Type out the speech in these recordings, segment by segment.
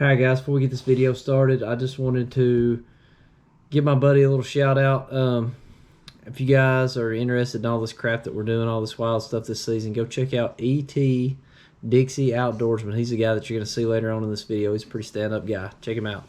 Alright guys, before we get this video started, I just wanted to give my buddy a little shout out. If you guys are interested in all this crap that we're doing, all this wild stuff this season, go check out E.T. Dixie Outdoorsman. He's the guy that you're going to see later on in this video. He's a pretty stand-up guy. Check him out.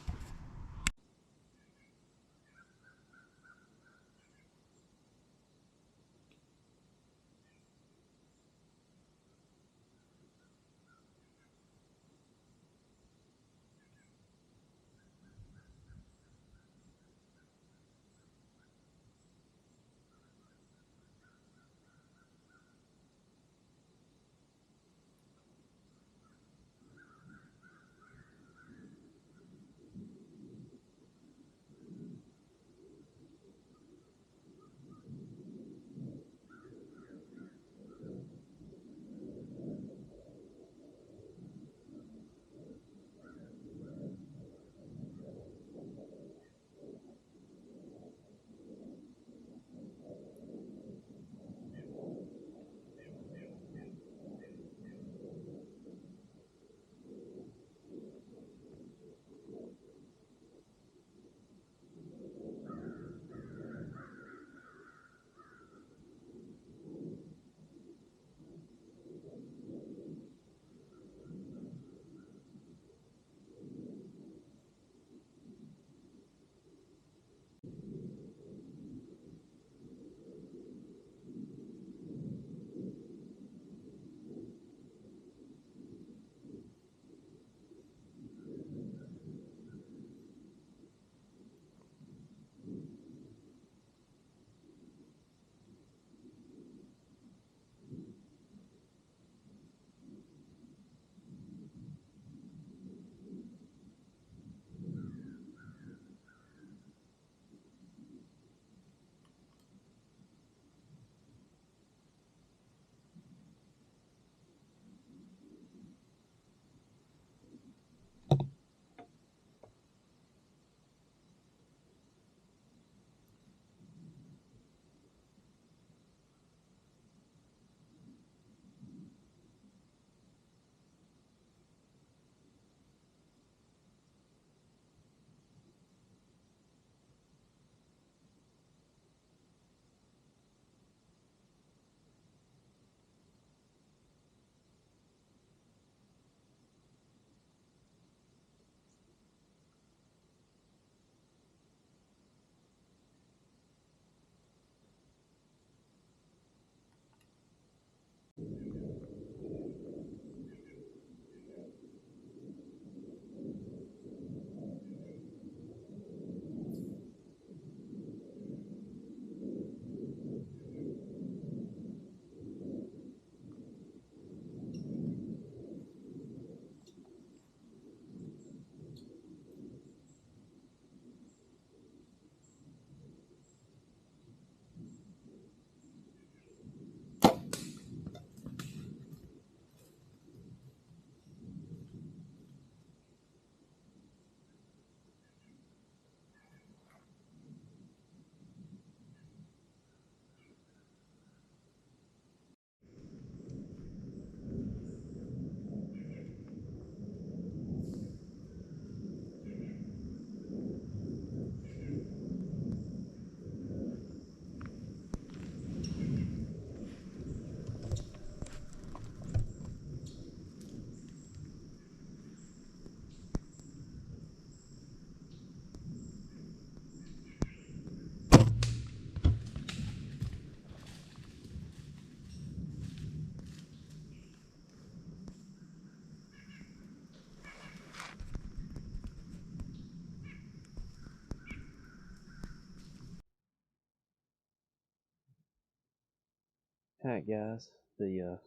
Alright guys, I'm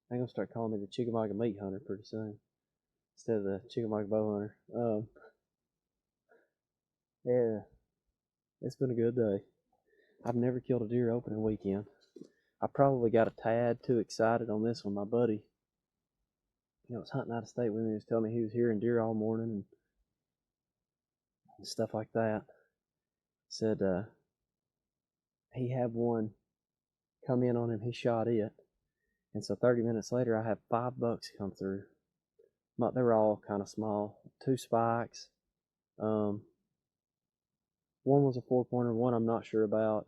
gonna start calling me the Chickamauga Meat Hunter pretty soon instead of the Chickamauga Bow Hunter. Yeah, it's been a good day. I've never killed a deer opening weekend. I probably got a tad too excited on this one. My buddy, was hunting out of state with me. He was telling me he was hearing deer all morning and stuff like that. Said he had one come in on him. He shot it, and so 30 minutes later, I had 5 bucks come through. But they were all kind of small. 2 spikes. One was a 4-pointer, one I'm not sure about.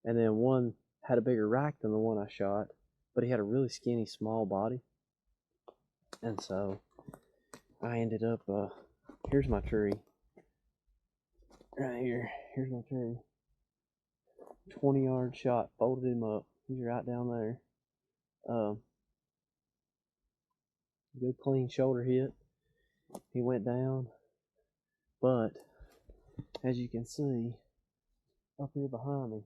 And then one had a bigger rack than the one I shot, but he had a really skinny, small body. And so I ended up, here's my tree. Right here. Here's my tree. 20-yard shot, folded him up. He's right down there. Good clean shoulder hit. He went down. But as you can see, up here behind me,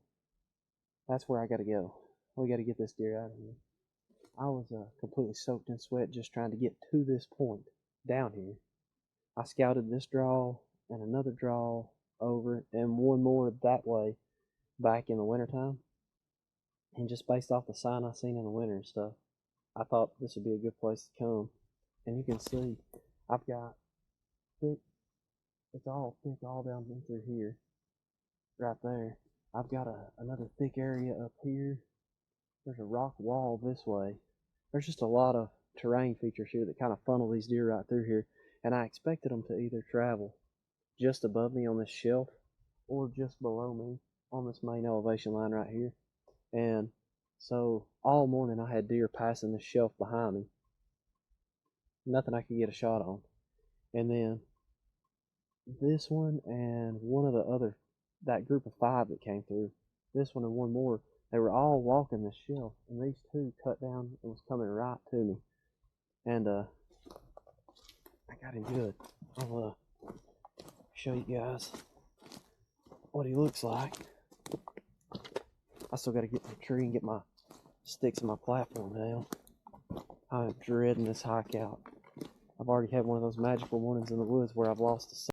that's where I gotta go. We gotta get this deer out of here. I was completely soaked in sweat just trying to get to this point down here. I scouted this draw and another draw over and one more that way back in the wintertime. And just based off the sign I seen in the winter and stuff, I thought this would be a good place to come. And you can see I've got thick, it's all thick all down through here, right there. I've got another thick area up here. There's a rock wall this way. There's just a lot of terrain features here that kind of funnel these deer right through here. And I expected them to either travel just above me on this shelf or just below me on this main elevation line right here. And so all morning I had deer passing this shelf behind me. Nothing I could get a shot on. And then this one and one of the other, that group of 5 that came through, this one and one more, they were all walking this shelf, and these 2 cut down and was coming right to me. And I got him good. I'll show you guys what he looks like. I still got to get to the tree and get my sticks and my platform down. I'm dreading this hike out. I've already had one of those magical mornings in the woods where I've lost a sight.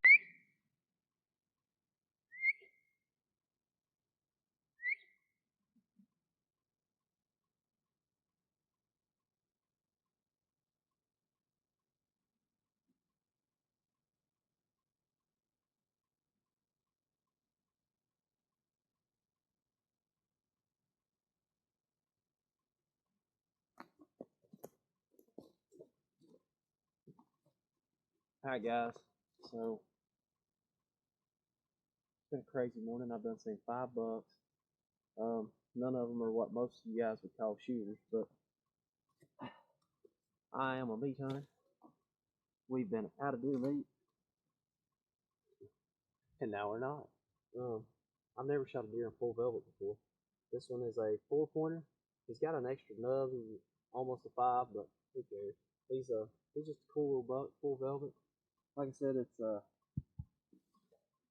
Alright guys, so it's been a crazy morning. I've done seen 5 bucks. None of them are what most of you guys would call shooters, but I am a meat hunter. We've been out of deer meat, and now we're not. I've never shot a deer in full velvet before. This one is a 4-pointer. He's got an extra nub. He's almost a 5, but who cares? He's just a cool little buck, full velvet. Like I said, it's a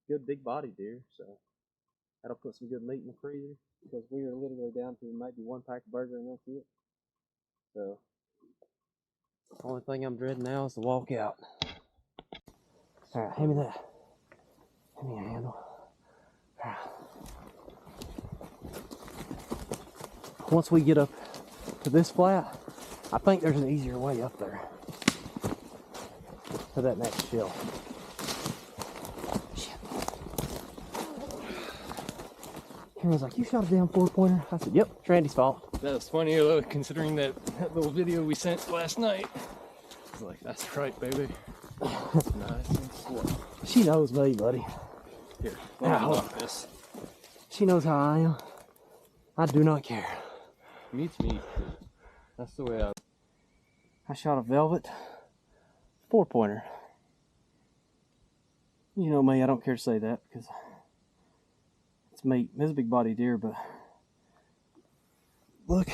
good big body deer, so that'll put some good meat in the freezer because we are literally down to maybe 1 pack of burger and that's it. So the only thing I'm dreading now is the walk out. Alright, hand me that. Hand me a handle. Once we get up to this flat, I think there's an easier way up there to that next shelf. Shit. He was like, "You shot a damn 4-pointer?" I said, "Yep, it's Randy's fault." That was funny, considering that little video we sent last night. I was like, that's right, baby. Nice and slow. She knows me, buddy. Here, let me lock this. She knows how I am. I do not care. Meat's meat. That's the way I shot a velvet 4-pointer. You know me, I don't care to say that because it's meat. It's a big body deer, but look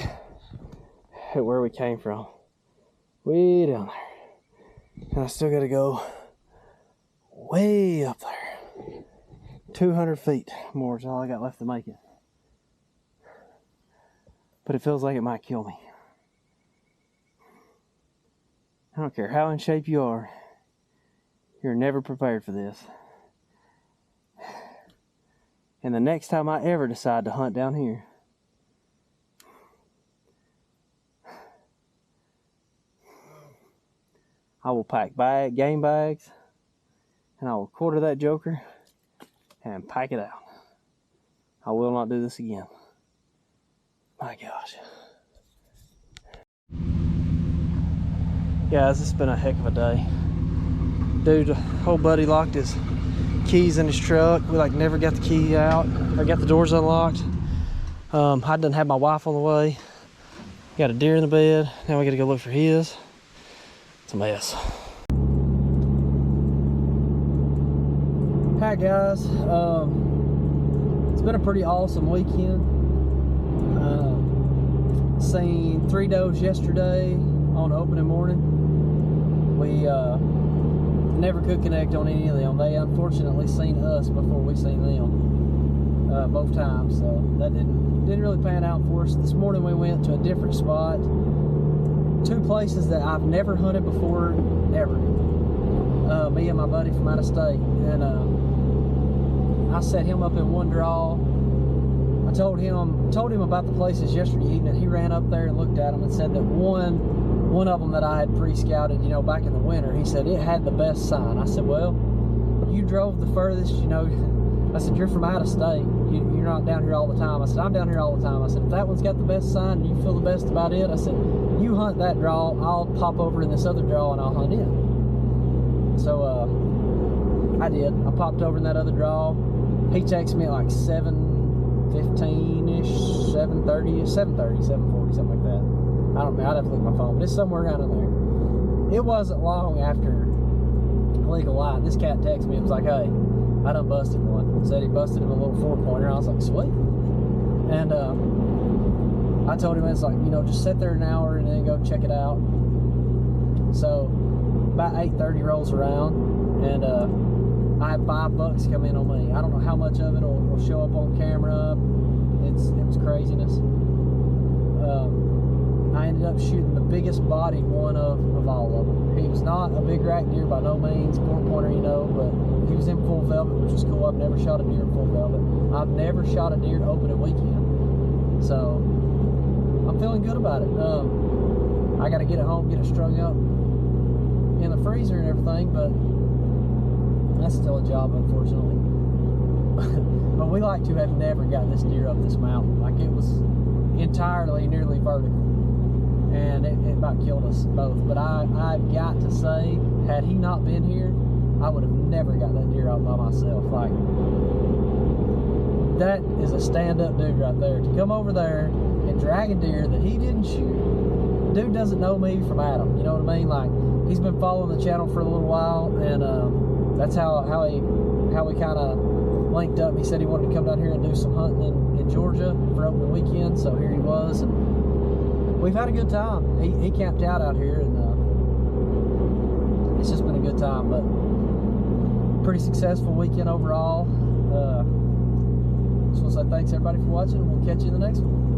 at where we came from. Way down there. And I still got to go way up there. 200 feet more is all I got left to make it. But it feels like it might kill me. I don't care how in shape you are, you're never prepared for this. And the next time I ever decide to hunt down here, I will pack game bags, and I will quarter that joker and pack it out. I will not do this again. My gosh. Guys, it's been a heck of a day. Dude, old buddy locked his keys in his truck. We like never got the key out or got the doors unlocked. I done had my wife on the way. Got a deer in the bed. Now we gotta go look for his. It's a mess. Hi guys. It's been a pretty awesome weekend. Seen 3 does yesterday on opening morning. We never could connect on any of them. They unfortunately seen us before we seen them both times, so that didn't really pan out for us. This morning we went to a different spot, 2 places that I've never hunted before ever. Me and my buddy from out of state, and I set him up in one draw. I told him about the places yesterday evening. He ran up there and looked at them and said that one of them that I had pre-scouted, you know, back in the winter, he said it had the best sign. I said, well, you drove the furthest, you know. I said, you're from out of state. You're not down here all the time. I said, I'm down here all the time. I said, if that one's got the best sign and you feel the best about it, I said, you hunt that draw, I'll pop over in this other draw and I'll hunt in. So I did. I popped over in that other draw. He texted me at like 7:15-ish, 7:30, 7:40, something like that. I don't know, I'd have to look at my phone, but it's somewhere around in there. It wasn't long after legal light. This cat texted me and was like, hey, I done busted one. Said he busted him a little 4-pointer. I was like, sweet. And I told him, it's like, you know, just sit there an hour and then go check it out. So about 8:30 rolls around, and I had 5 bucks come in on me. I don't know how much of it will show up on camera. It was craziness. I ended up shooting the biggest bodied one of all of them. He was not a big rack deer by no means, 4-pointer, you know, but he was in full velvet, which was cool. I've never shot a deer in full velvet. I've never shot a deer opening weekend. So I'm feeling good about it. I got to get it home, get it strung up in the freezer and everything, but that's still a job, unfortunately. But we like to have never got this deer up this mountain. Like, it was entirely nearly vertical, and it about killed us both. But I've got to say, had he not been here, I would have never got that deer out by myself. Like, that is a stand-up dude right there. To come over there and drag a deer that he didn't shoot. Dude doesn't know me from Adam, you know what I mean? Like, he's been following the channel for a little while, and that's how we kind of linked up. He said he wanted to come down here and do some hunting in Georgia for opening weekend, so here he was, and we've had a good time. He camped out here, and it's just been a good time. But pretty successful weekend overall. Just want to say thanks everybody for watching, and we'll catch you in the next one.